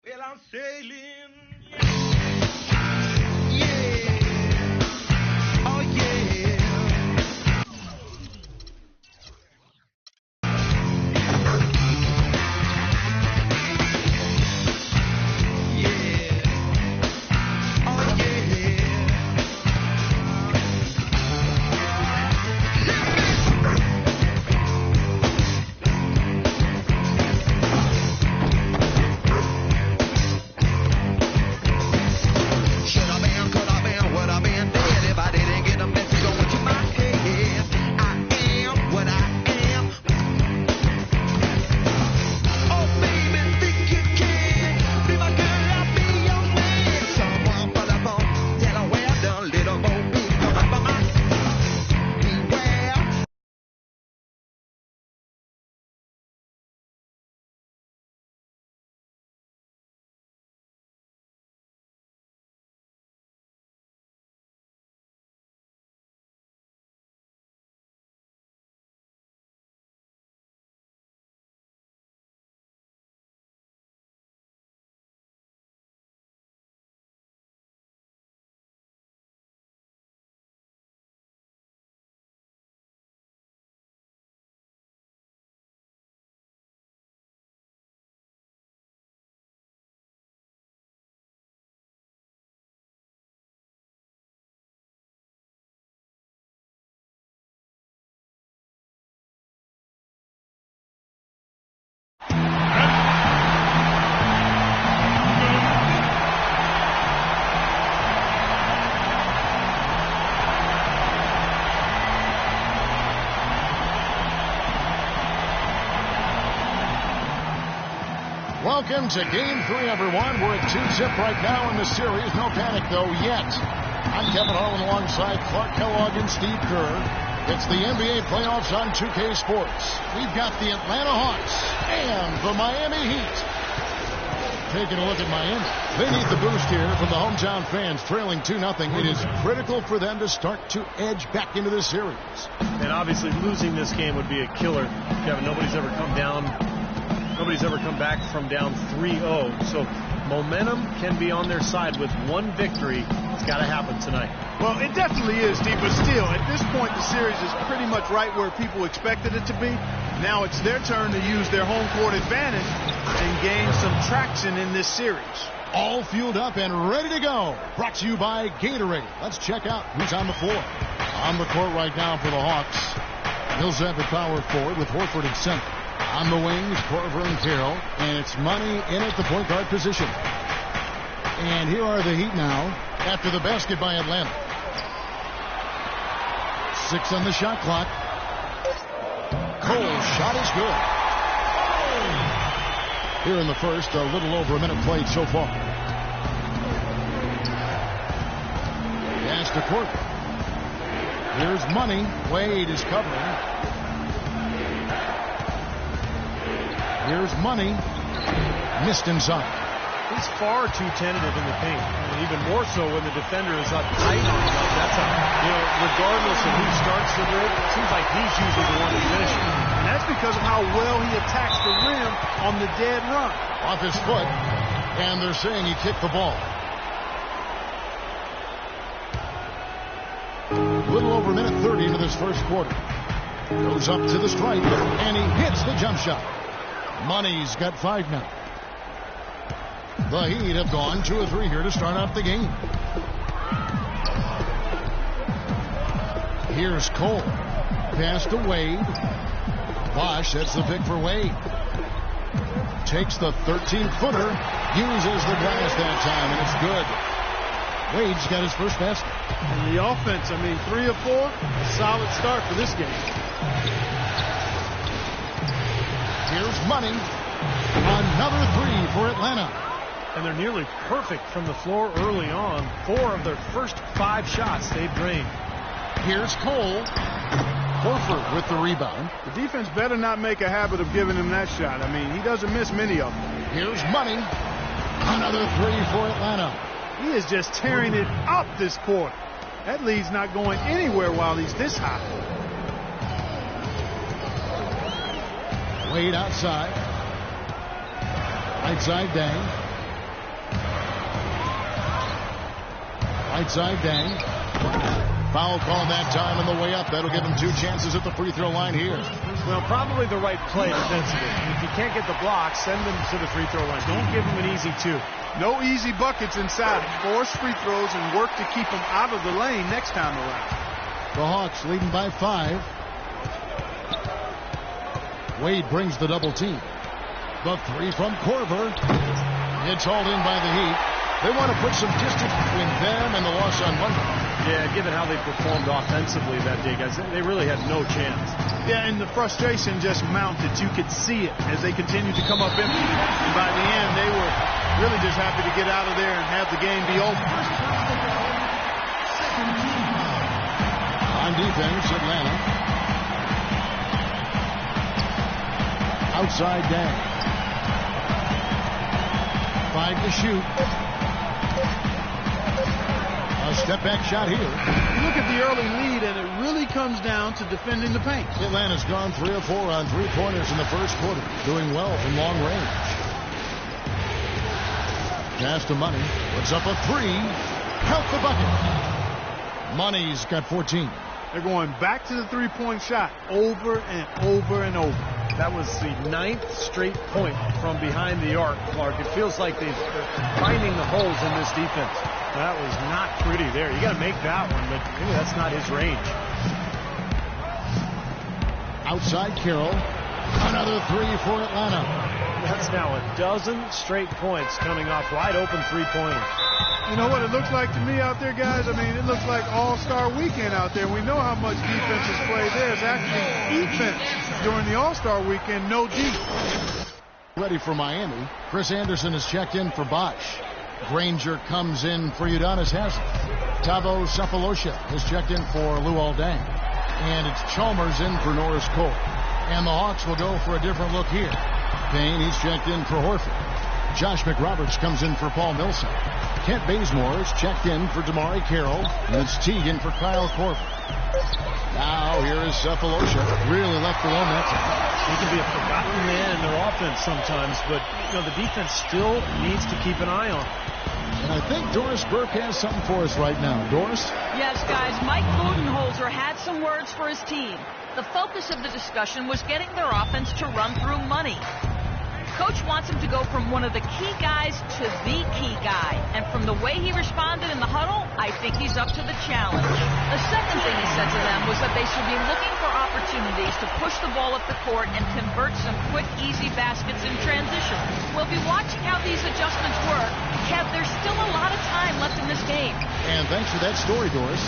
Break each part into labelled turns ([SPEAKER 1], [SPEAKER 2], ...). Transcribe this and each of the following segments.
[SPEAKER 1] Well, I'm sailing. Oh, yeah. Yeah. Oh, yeah. Should I been, could I been, would I been dead if I didn't get a message going to my head? I am what I am. Oh, baby, think you can be my girl, I'll be your man. Someone for the phone, Delaware, done little Bo Peep coming for my beware.
[SPEAKER 2] Welcome to Game 3, everyone. We're at 2-zip right now in the series. No panic, though, yet. I'm Kevin Harlan alongside Clark Kellogg and Steve Kerr. It's the NBA playoffs on 2K Sports. We've got the Atlanta Hawks and the Miami Heat. Taking a look at Miami. They need the boost here from the hometown fans, trailing 2-0. It is critical for them to start to edge back into this series.
[SPEAKER 3] And obviously losing this game would be a killer. Kevin, nobody's ever come back from down 3-0. So momentum can be on their side with one victory. It's got to happen tonight.
[SPEAKER 4] Well, it definitely is, Steve, but still, at this point, the series is pretty much right where people expected it to be. Now it's their turn to use their home court advantage and gain some traction in this series.
[SPEAKER 2] All fueled up and ready to go. Brought to you by Gatorade. Let's check out who's on the floor. On the court right now for the Hawks. Millsap at power forward with Horford at center. On the wings, Korver and Carroll. And it's Money in at the point guard position. And here are the Heat now after the basket by Atlanta. 6 on the shot clock. Cole's shot is good. Here in the first, a little over a minute played so far. Pass to Korver. Here's Money. Wade is covering. Here's Money. Missed inside.
[SPEAKER 3] He's far too tentative in the paint, and even more so when the defender is up tight on him. That's regardless of who starts the break, it seems like he's usually the one to finish it.
[SPEAKER 4] And that's because of how well he attacks the rim on the dead run.
[SPEAKER 2] Off his foot, and they're saying he kicked the ball. A little over a minute 30 into this first quarter. Goes up to the stripe, and he hits the jump shot. Money's got 5 now. The Heat have gone 2 of 3 here to start out the game. Here's Cole. Pass to Wade. Bosh, that's the pick for Wade. Takes the 13-footer. Uses the glass that time, and it's good. Wade's got his first basket.
[SPEAKER 4] And the offense, 3 of 4, a solid start for this game.
[SPEAKER 2] Here's Money. Another 3 for Atlanta.
[SPEAKER 3] And they're nearly perfect from the floor early on. 4 of their first 5 shots they've drained.
[SPEAKER 2] Here's Cole. Horford with the rebound.
[SPEAKER 4] The defense better not make a habit of giving him that shot. He doesn't miss many of them.
[SPEAKER 2] Here's Money. Another 3 for Atlanta.
[SPEAKER 4] He is just tearing it up this quarter. That lead's not going anywhere while he's this high. Wade
[SPEAKER 2] outside. Right side Dang. Right side, Dang. Foul call that time on the way up. That'll give him 2 chances at the free throw line here.
[SPEAKER 3] Well, probably the right play defensively. If you can't get the block, send them to the free throw line. Don't give them an easy 2.
[SPEAKER 4] No easy buckets inside. Force free throws and work to keep them out of the lane next time around.
[SPEAKER 2] The Hawks leading by 5. Wade brings the double team. The 3 from Korver. It's hauled in by the Heat. They want to put some distance between them and the loss on Monday.
[SPEAKER 3] Yeah, given how they performed offensively that day, guys, they really had no chance.
[SPEAKER 4] Yeah, and the frustration just mounted. You could see it as they continued to come up empty. And by the end, they were really just happy to get out of there and have the game be over.
[SPEAKER 2] On defense, Atlanta. Outside Dang. 5 to shoot. A step back shot here.
[SPEAKER 4] You look at the early lead, and it really comes down to defending the paint.
[SPEAKER 2] Atlanta's gone 3 of 4 on 3-pointers in the first quarter. Doing well from long range. Pass to Money. Puts up a 3. Count the bucket. Money's got 14.
[SPEAKER 4] They're going back to the three-point shot over and over and over.
[SPEAKER 3] That was the 9th straight point from behind the arc, Clark. It feels like they're finding the holes in this defense. That was not pretty there. You got to make that one, but maybe that's not his range.
[SPEAKER 2] Outside Carroll. Another 3 for Atlanta.
[SPEAKER 3] That's now a 12 straight points coming off wide open three-pointers.
[SPEAKER 4] You know what it looks like to me out there, guys? I mean, it looks like All-Star Weekend out there. We know how much defense is played. There's actually defense during the All-Star Weekend, no D.
[SPEAKER 2] Ready for Miami. Chris Anderson is checked in for Bosch. Granger comes in for Udonis Haslem. Thabo Sefolosha is checked in for Luol Deng. And it's Chalmers in for Norris Cole. And the Hawks will go for a different look here. Payne, he's checked in for Horford. Josh McRoberts comes in for Paul Millsap. Kent Bazemore is checked in for Damari Carroll. And it's Teague in for Kyle Korver. Now here is Sefolosha. Really left alone that time.
[SPEAKER 3] He can be a forgotten man in their offense sometimes, but the defense still needs to keep an eye on him.
[SPEAKER 2] And I think Doris Burke has something for us right now. Doris?
[SPEAKER 5] Yes, guys. Mike Budenholzer had some words for his team. The focus of the discussion was getting their offense to run through Money. Coach wants him to go from one of the key guys to the key guy. And from the way he responded in the huddle, I think he's up to the challenge. The second thing he said to them was that they should be looking for opportunities to push the ball up the court and convert some quick, easy baskets in transition. We'll be watching how these adjustments work. Kev, there's still a lot of time left in this game.
[SPEAKER 2] And thanks for that story, Doris.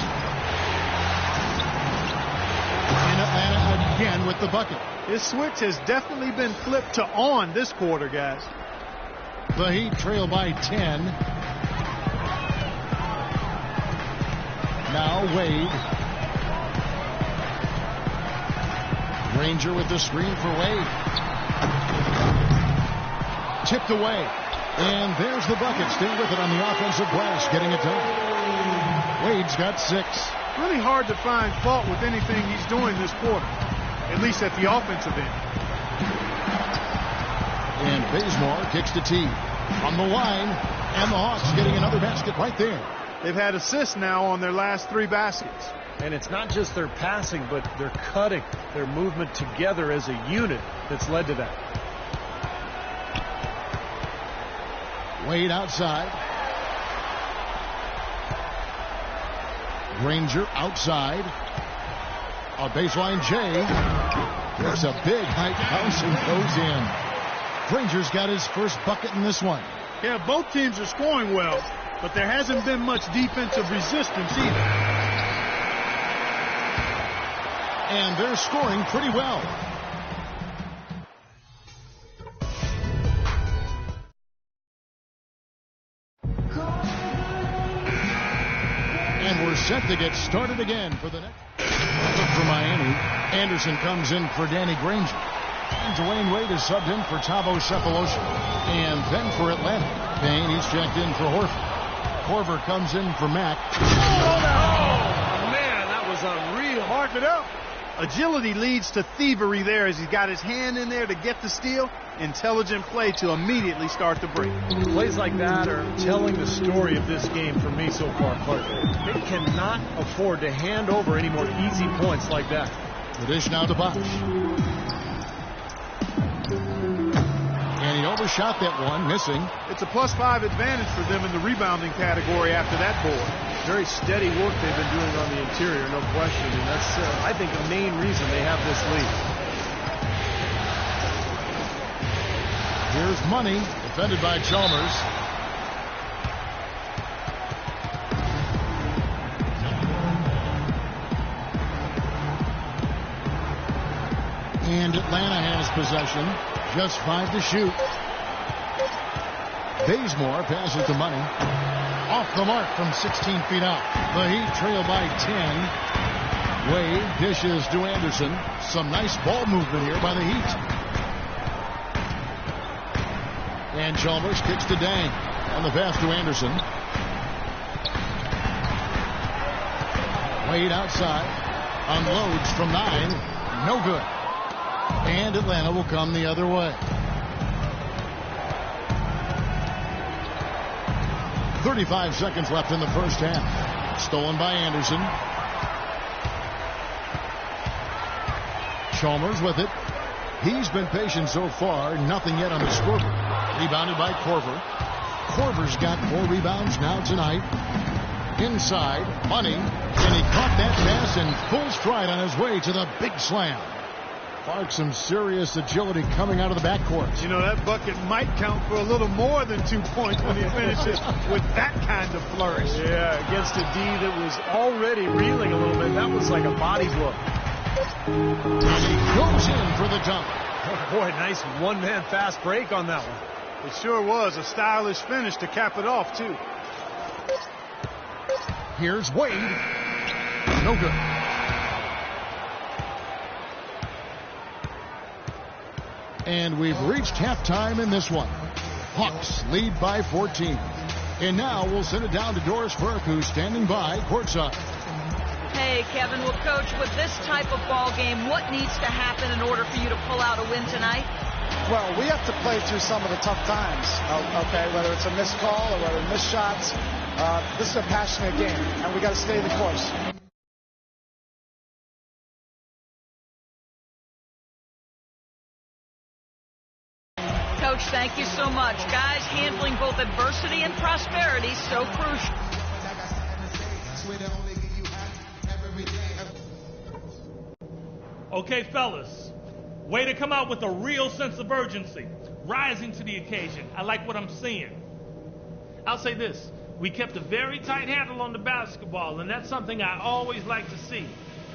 [SPEAKER 2] In Atlanta again with the bucket.
[SPEAKER 4] His switch has definitely been flipped to on this quarter, guys.
[SPEAKER 2] The Heat trail by 10. Now Wade. Granger with the screen for Wade. Tipped away. And there's the bucket. Stay with it on the offensive glass, getting it done. Wade's got 6.
[SPEAKER 4] Really hard to find fault with anything he's doing this quarter, at least at the offensive end.
[SPEAKER 2] And Bazemore kicks to T. On the line, and the Hawks getting another basket right there.
[SPEAKER 4] They've had assists now on their last 3 baskets.
[SPEAKER 3] And it's not just their passing, but their cutting, their movement together as a unit that's led to that.
[SPEAKER 2] Wade outside. Granger outside. A baseline J. There's a big height bounce and goes in. Granger's got his first bucket in this one.
[SPEAKER 4] Yeah, both teams are scoring well, but there hasn't been much defensive resistance either.
[SPEAKER 2] And they're scoring pretty well. And we're set to get started again for the next. Look for Miami. Anderson comes in for Danny Granger. And Dwayne Wade is subbed in for Thabo Sefolosha. And then for Atlanta, Payne, he's checked in for Horford. Korver comes in for Mack.
[SPEAKER 3] Oh, man, that was unreal.
[SPEAKER 4] Mark it up. Agility leads to thievery there as he's got his hand in there to get the steal. Intelligent play to immediately start the break.
[SPEAKER 3] Plays like that are telling the story of this game for me so far, Clark. They cannot afford to hand over any more easy points like that.
[SPEAKER 2] The dish now to Bosch. And he overshot that one, missing.
[SPEAKER 4] It's a +5 advantage for them in the rebounding category after that board.
[SPEAKER 3] Very steady work they've been doing on the interior, no question. And that's, I think, the main reason they have this lead.
[SPEAKER 2] Here's Money, defended by Chalmers. And Atlanta has possession. Just 5 to shoot. Bazemore passes to Money. Off the mark from 16 feet out. The Heat trail by 10. Wade dishes to Anderson. Some nice ball movement here by the Heat. And Chalmers kicks to Dang on the pass to Anderson. Wade outside. Unloads from 9. No good. And Atlanta will come the other way. 35 seconds left in the first half. Stolen by Anderson. Chalmers with it. He's been patient so far. Nothing yet on the scoreboard. Rebounded by Korver. Korver's got 4 rebounds now tonight. Inside, Money. And he caught that pass in full stride on his way to the big slam. Clark, some serious agility coming out of the backcourt.
[SPEAKER 4] You know, that bucket might count for a little more than 2 points when he finishes with that kind of flourish.
[SPEAKER 3] Yeah, against a D that was already reeling a little bit. That was like a body blow.
[SPEAKER 2] And he goes in for the dunk.
[SPEAKER 3] Oh, boy, nice one-man fast break on that one.
[SPEAKER 4] It sure was a stylish finish to cap it off, too.
[SPEAKER 2] Here's Wade. No good. And we've reached halftime in this one. Hawks lead by 14. And now we'll send it down to Doris Burke, who's standing by courtside.
[SPEAKER 5] Hey, Kevin, well, Coach, with this type of ball game, what needs to happen in order for you to pull out a win tonight?
[SPEAKER 6] Well, we have to play through some of the tough times, okay, whether it's a missed call or whether missed shots. This is a passionate game, and we got to stay the course.
[SPEAKER 5] Coach, thank you so much. Guys, handling both adversity and prosperity, so crucial.
[SPEAKER 7] Okay, fellas, way to come out with a real sense of urgency, rising to the occasion. I like what I'm seeing. I'll say this, we kept a very tight handle on the basketball, and that's something I always like to see.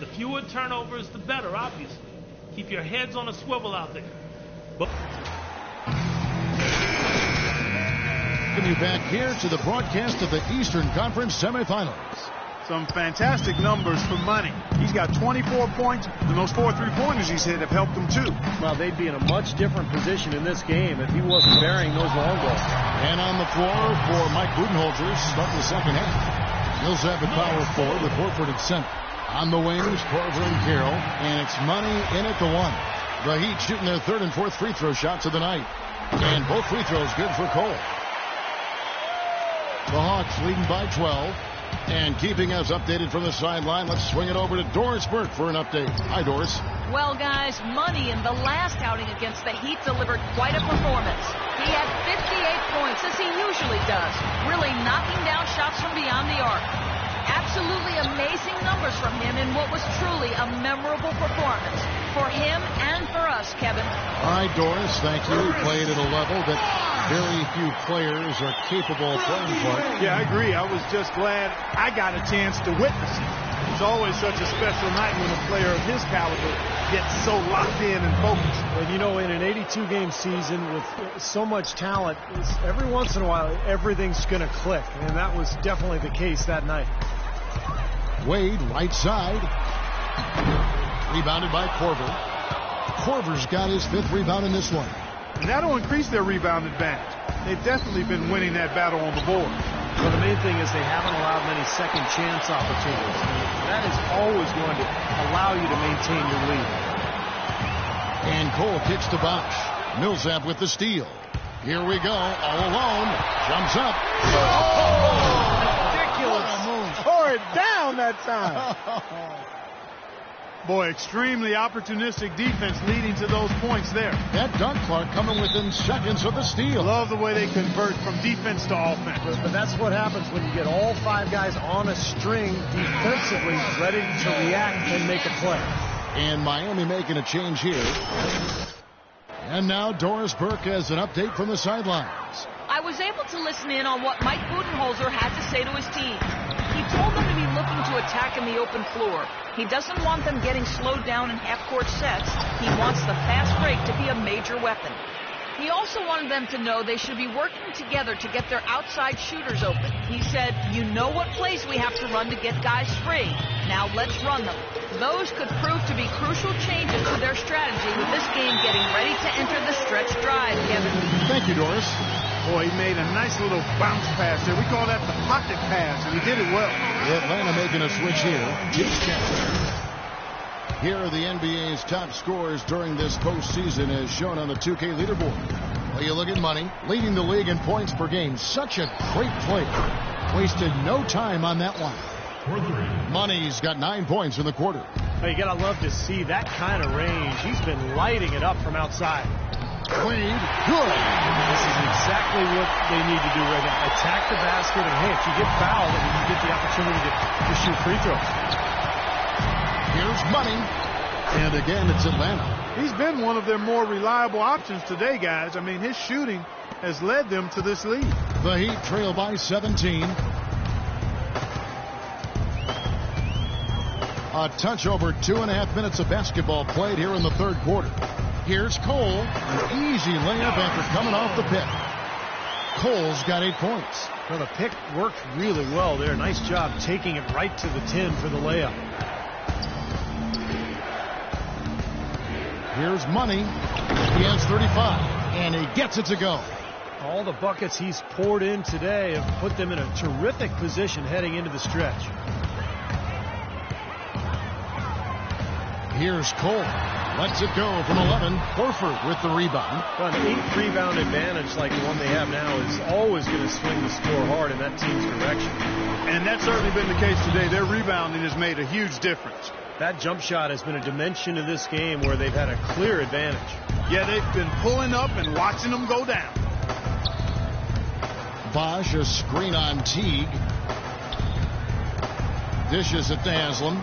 [SPEAKER 7] The fewer turnovers, the better, obviously. Keep your heads on a swivel out there. But
[SPEAKER 2] Welcome you back here to the broadcast of the Eastern Conference semifinals.
[SPEAKER 4] Some fantastic numbers for Money. He's got 24 points, and those 4 3-pointers he's hit have helped him too.
[SPEAKER 3] Well, they'd be in a much different position in this game if he wasn't burying those long balls.
[SPEAKER 2] And on the floor for Mike Budenholzer, starting the second half. Millsap at power forward with Horford at center. On the wings, Korver and Carroll, and it's Money in at the 1. The Heat shooting their 3rd and 4th free throw shots of the night. And both free throws good for Cole. The Hawks leading by 12. And keeping us updated from the sideline, let's swing it over to Doris Burke for an update. Hi, Doris.
[SPEAKER 5] Well, guys, Money in the last outing against the Heat delivered quite a performance. He had 58 points, as he usually does, really knocking down shots from beyond the arc. Absolutely amazing numbers from him in what was truly a memorable performance for him and for us, Kevin.
[SPEAKER 2] All right, Doris, thank you. He played at a level that very few players are capable of playing for.
[SPEAKER 4] Yeah, I agree. I was just glad I got a chance to witness it. It's always such a special night when a player of his caliber gets so locked in and focused.
[SPEAKER 3] But, you know, in an 82-game season with so much talent, every once in a while, everything's going to click. And that was definitely the case that night.
[SPEAKER 2] Wade, right side. Rebounded by Korver. Korver's got his 5th rebound in this one.
[SPEAKER 4] And that'll increase their rebound advantage. They've definitely been winning that battle on the board.
[SPEAKER 3] Well, the main thing is they haven't allowed many second chance opportunities. That is always going to allow you to maintain your lead.
[SPEAKER 2] And Cole kicks to Bosch. Millsap with the steal. Here we go, all alone. Jumps up.
[SPEAKER 3] Ridiculous.
[SPEAKER 6] Tore it down that time.
[SPEAKER 4] Boy, extremely opportunistic defense leading to those points there.
[SPEAKER 2] That dunk, Clark, coming within seconds of the steal.
[SPEAKER 4] Love the way they convert from defense to offense.
[SPEAKER 3] But that's what happens when you get all 5 guys on a string defensively ready to react and make a play.
[SPEAKER 2] And Miami making a change here. And now Doris Burke has an update from the sidelines.
[SPEAKER 5] I was able to listen in on what Mike Budenholzer had to say to his team. He told them to be looking to attack in the open floor. He doesn't want them getting slowed down in half-court sets. He wants the fast break to be a major weapon. He also wanted them to know they should be working together to get their outside shooters open. He said, you know what plays we have to run to get guys free. Now let's run them. Those could prove to be crucial changes to their strategy with this game getting ready to enter the stretch drive, Kevin.
[SPEAKER 2] Thank you, Doris.
[SPEAKER 4] Boy, he made a nice little bounce pass there. We call that the pocket pass, and he did it well.
[SPEAKER 2] Atlanta making a switch here. James Chancellor. Here are the NBA's top scorers during this postseason as shown on the 2K leaderboard. Well, you look at Money, leading the league in points per game. Such a great player. Wasted no time on that one. Money's got 9 points in the quarter.
[SPEAKER 3] Well, you got to love to see that kind of range. He's been lighting it up from outside.
[SPEAKER 2] Wade, good.
[SPEAKER 3] This is exactly what they need to do right now. Attack the basket, and hey, if you get fouled, then you get the opportunity to shoot free throws.
[SPEAKER 2] Here's Money. And again, it's Atlanta.
[SPEAKER 4] He's been one of their more reliable options today, guys. I mean, his shooting has led them to this lead.
[SPEAKER 2] The Heat trail by 17. A touch over 2.5 minutes of basketball played here in the third quarter. Here's Cole, an easy layup after coming off the pick. Cole's got 8 points.
[SPEAKER 3] Well, the pick worked really well there. Nice job taking it right to the 10 for the layup.
[SPEAKER 2] Here's Money. He has 35, and he gets it to go.
[SPEAKER 3] All the buckets he's poured in today have put them in a terrific position heading into the stretch.
[SPEAKER 2] Here's Cole. Lets it go from 11. Horford with the rebound.
[SPEAKER 3] Well, an 8-rebound advantage like the one they have now is always going to swing the score hard in that team's direction.
[SPEAKER 4] And that's certainly been the case today. Their rebounding has made a huge difference.
[SPEAKER 3] That jump shot has been a dimension of this game where they've had a clear advantage.
[SPEAKER 4] Yeah, they've been pulling up and watching them go down.
[SPEAKER 2] Bosch, a screen on Teague. Dishes it to Haslam.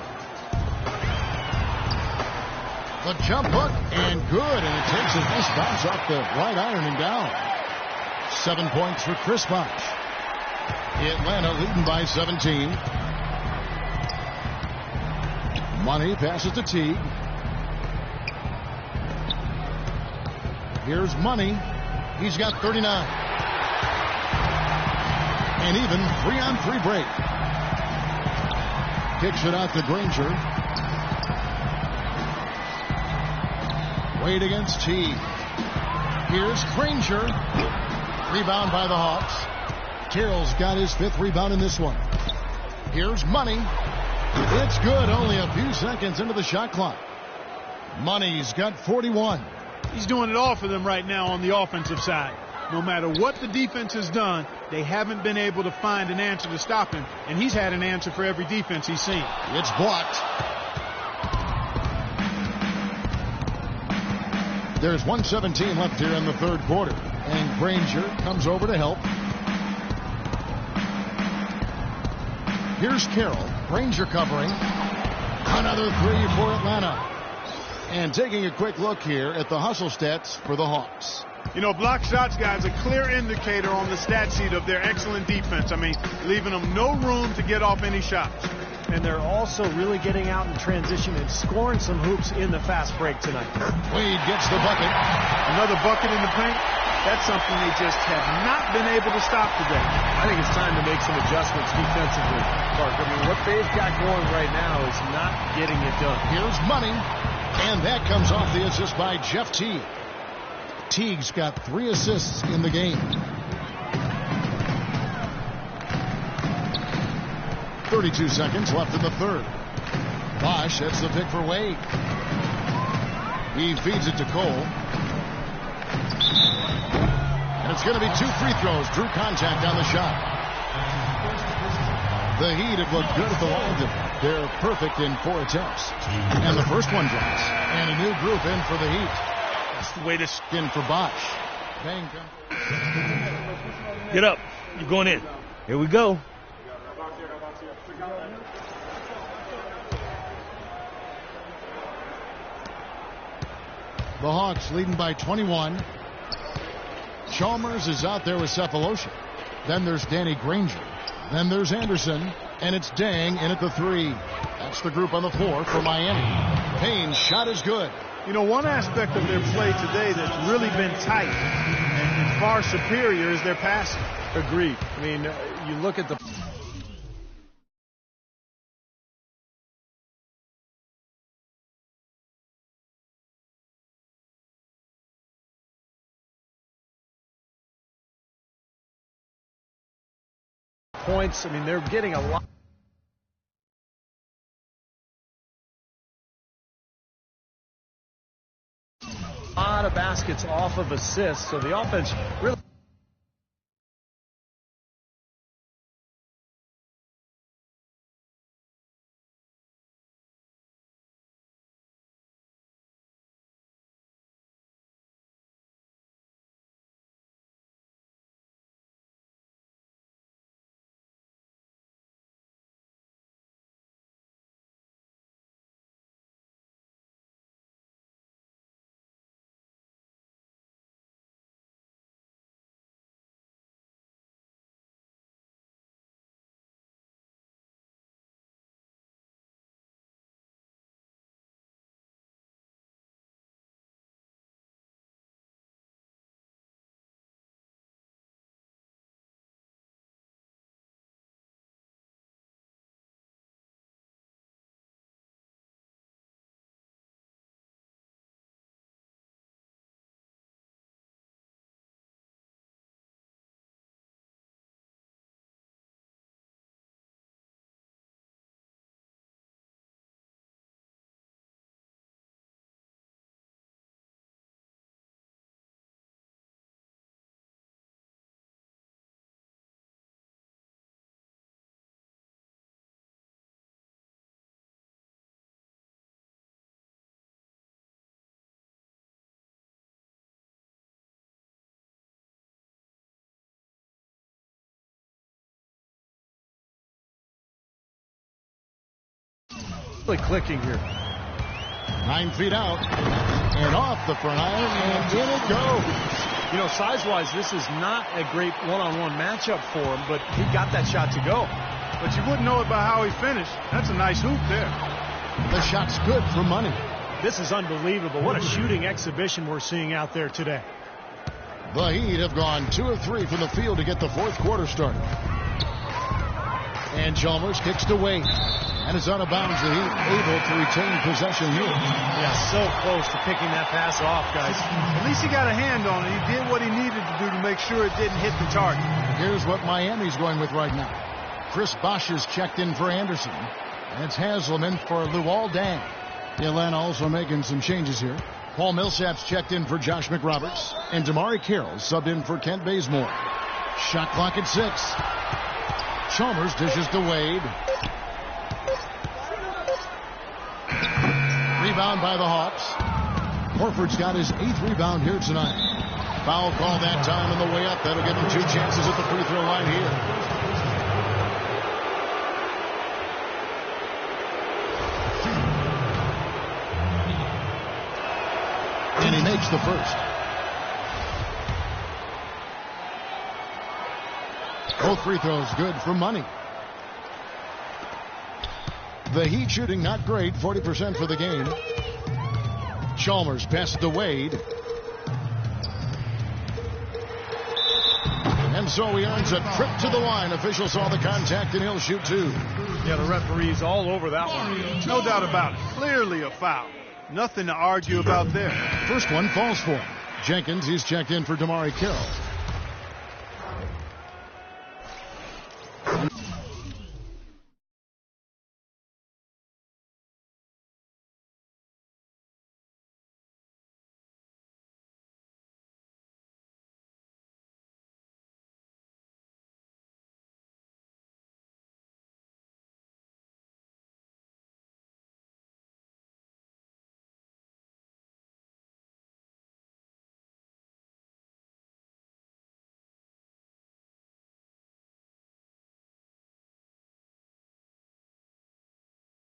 [SPEAKER 2] The jump hook, and good, and it takes a nice bounce off the right iron and down. 7 points for Chris Bosch. Atlanta leading by 17. Money passes to Teague. Here's Money. He's got 39. And even 3-on-3 break. Kicks it out to Granger. Wade against Teague. Here's Granger. Rebound by the Hawks. Carroll's got his 5th rebound in this one. Here's Money. It's good, only a few seconds into the shot clock. Money's got 41.
[SPEAKER 4] He's doing it all for them right now on the offensive side. No matter what the defense has done, they haven't been able to find an answer to stop him. And he's had an answer for every defense he's seen.
[SPEAKER 2] It's blocked. There's 1:17 left here in the third quarter. And Granger comes over to help. Here's Carroll. Granger covering. Another 3 for Atlanta. And taking a quick look here at the hustle stats for the Hawks.
[SPEAKER 4] You know, block shots, guys, a clear indicator on the stat sheet of their excellent defense. I mean, leaving them no room to get off any shots.
[SPEAKER 3] And they're also really getting out in transition and scoring some hoops in the fast break tonight.
[SPEAKER 2] Wade gets the bucket.
[SPEAKER 4] Another bucket in the paint. That's something they just have not been able to stop today.
[SPEAKER 3] I think it's time to make some adjustments defensively, Clark. I mean, what they've got going right now is not getting it done.
[SPEAKER 2] Here's Money. And that comes off the assist by Jeff Teague. Teague's got 3 assists in the game. 32 seconds left in the third. Bosch hits the pick for Wade. He feeds it to Cole. And it's going to be 2 free throws. Drew contact on the shot. The Heat have looked good at the line. They're perfect in 4 attempts. And the first one drops. And a new group in for the Heat.
[SPEAKER 7] That's the way to
[SPEAKER 2] In for Bosch. Bang.
[SPEAKER 7] get up. You're going in. Here we go.
[SPEAKER 2] The Hawks leading by 21. Chalmers is out there with Cephalosha. Then there's Danny Granger. Then there's Anderson. And it's Dang in at the 3. That's the group on the floor for Miami. Payne's shot is good.
[SPEAKER 4] You know, one aspect of their play today that's really been tight and far superior is their passing.
[SPEAKER 3] Agreed. I mean, you look at the points. I mean, they're getting a lot of baskets off of assists, so the offense really clicking here.
[SPEAKER 2] 9 feet out. And off the front iron. And in it goes.
[SPEAKER 3] You know, size-wise, this is not a great one-on-one matchup for him, but he got that shot to go.
[SPEAKER 4] But you wouldn't know it by how he finished. That's a nice hoop there.
[SPEAKER 2] The shot's good for money.
[SPEAKER 3] This is unbelievable. What a shooting exhibition we're seeing out there today.
[SPEAKER 2] The Heat have gone 2 of 3 from the field to get the fourth quarter started. And Chalmers kicks to Wade. And it's out of bounds. The Heat able to retain possession here.
[SPEAKER 3] Yeah, so close to picking that pass off, guys.
[SPEAKER 4] At least he got a hand on it. He did what he needed to do to make sure it didn't hit the target.
[SPEAKER 2] Here's what Miami's going with right now. Chris Bosch is checked in for Anderson. And it's Haslam for Luol Deng. Atlanta also making some changes here. Paul Millsap's checked in for Josh McRoberts. And Damari Carroll subbed in for Kent Bazemore. Shot clock at 6. Chalmers dishes to Wade. Rebound by the Hawks. Horford's got his 8th rebound here tonight. Foul call that time on the way up. That'll give him 2 chances at the free throw line here. And he makes the first. Both free throws good for money. The Heat shooting not great, 40% for the game. Chalmers passes to Wade. And so he earns a trip to the line. Official saw the contact and he'll shoot 2.
[SPEAKER 3] Yeah, the referee's all over that one.
[SPEAKER 4] No doubt about it. Clearly a foul. Nothing to argue about there.
[SPEAKER 2] First one falls for him. Jenkins, he's checked in for Damari Carroll.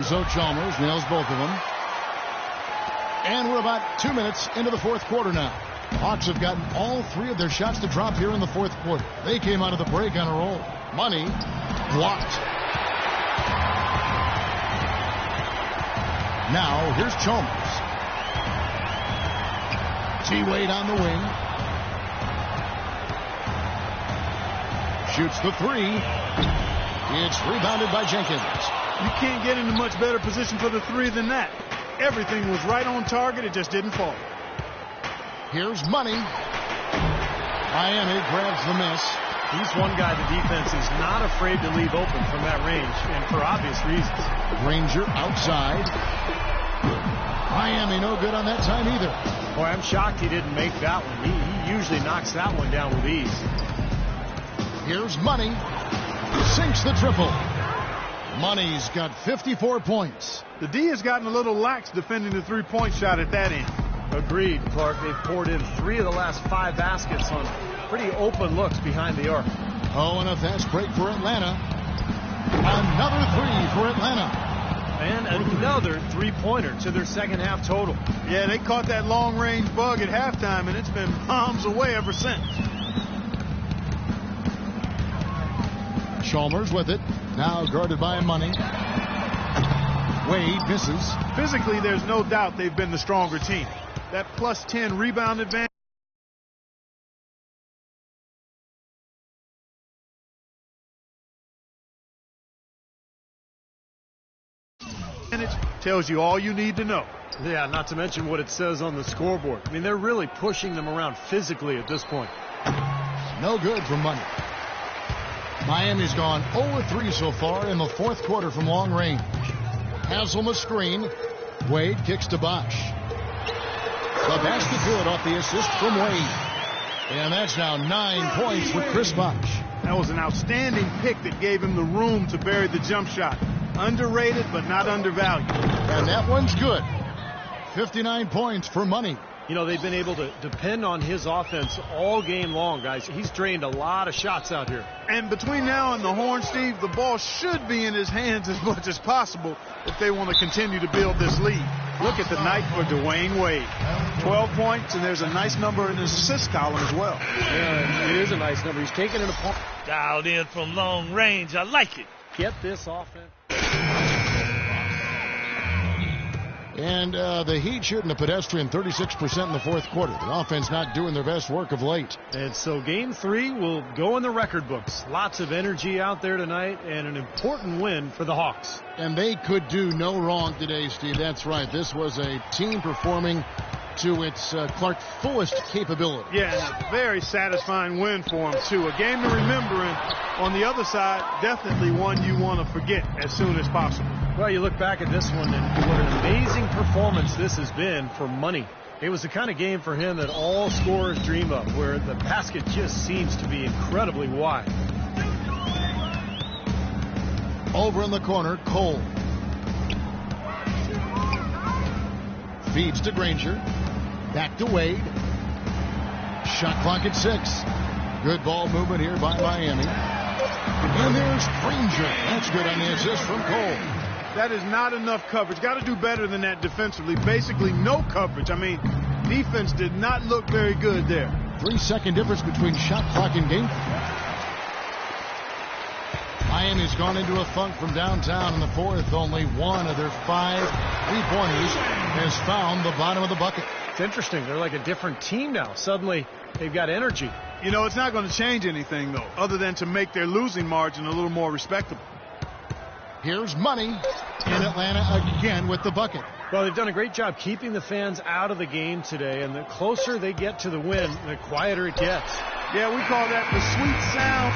[SPEAKER 2] So Chalmers nails both of them. And we're about 2 minutes into the fourth quarter now. Hawks have gotten all 3 of their shots to drop here in the fourth quarter. They came out of the break on a roll. Money blocked. Now here's Chalmers. T-Wade on the wing. Shoots the 3. It's rebounded by Jenkins.
[SPEAKER 4] You can't get into much better position for the 3 than that. Everything was right on target. It just didn't fall.
[SPEAKER 2] Here's Money. Miami grabs the miss.
[SPEAKER 3] He's one guy the defense is not afraid to leave open from that range, and for obvious reasons.
[SPEAKER 2] Granger outside. Miami no good on that time either.
[SPEAKER 3] Boy, I'm shocked he didn't make that one. He usually knocks that one down with ease.
[SPEAKER 2] Here's Money. Sinks the triple. Money's got 54 points.
[SPEAKER 4] The D has gotten a little lax defending the three-point shot at that end.
[SPEAKER 3] Agreed, Clark. They've poured in 3 of the last 5 baskets on pretty open looks behind the arc.
[SPEAKER 2] Oh, and a fast break for Atlanta. Another 3 for Atlanta.
[SPEAKER 3] And another 3-pointer to their second half total.
[SPEAKER 4] Yeah, they caught that long-range bug at halftime, and it's been bombs away ever since.
[SPEAKER 2] Chalmers with it. Now guarded by Money. Wade misses.
[SPEAKER 4] Physically, there's no doubt they've been the stronger team. That plus 10 rebound advantage tells you all you need to know.
[SPEAKER 3] Yeah, not to mention what it says on the scoreboard. I mean, they're really pushing them around physically at this point.
[SPEAKER 2] No good for Money. Miami's gone 0-3 so far in the fourth quarter from long range. Haslam a screen. Wade kicks to Bosch. The basket good off the assist from Wade. And that's now 9 points for Chris Bosch.
[SPEAKER 4] That was an outstanding pick that gave him the room to bury the jump shot. Underrated, but not undervalued.
[SPEAKER 2] And that one's good. 59 points for Money.
[SPEAKER 3] You know, they've been able to depend on his offense all game long, guys. He's drained a lot of shots out here.
[SPEAKER 4] And between now and the horn, Steve, the ball should be in his hands as much as possible if they want to continue to build this lead. Look at the night for Dwayne Wade. 12 points, and there's a nice number in his assist column as well.
[SPEAKER 3] Yeah, it is a nice number. He's taking it apart.
[SPEAKER 7] Dialed in from long range. I like it.
[SPEAKER 3] Get this offense.
[SPEAKER 2] And the Heat shooting a pedestrian 36% in the fourth quarter. The offense not doing their best work of late.
[SPEAKER 3] And so game 3 will go in the record books. Lots of energy out there tonight and an important win for the Hawks.
[SPEAKER 2] And they could do no wrong today, Steve. That's right. This was a team performing to its Clark fullest capability.
[SPEAKER 4] Yeah, and a very satisfying win for him, too. A game to remember, and on the other side, definitely one you want to forget as soon as possible.
[SPEAKER 3] Well, you look back at this one, and what an amazing performance this has been for Money. It was the kind of game for him that all scorers dream of, where the basket just seems to be incredibly wide.
[SPEAKER 2] Over in the corner, Cole. Feeds to Granger. Back to Wade. Shot clock at 6. Good ball movement here by Miami. And there's Granger. That's good on the assist from Cole.
[SPEAKER 4] That is not enough coverage. Got to do better than that defensively. Basically no coverage. I mean, defense did not look very good there.
[SPEAKER 2] 3-second difference between shot clock and game. Miami's gone into a funk from downtown in the fourth. Only one of their 5 3-pointers has found the bottom of the bucket.
[SPEAKER 3] It's interesting. They're like a different team now. Suddenly, they've got energy.
[SPEAKER 4] You know, it's not going to change anything, though, other than to make their losing margin a little more respectable.
[SPEAKER 2] Here's Money in Atlanta again with the bucket.
[SPEAKER 3] Well, they've done a great job keeping the fans out of the game today, and the closer they get to the win, the quieter it gets.
[SPEAKER 4] Yeah, we call that the sweet sound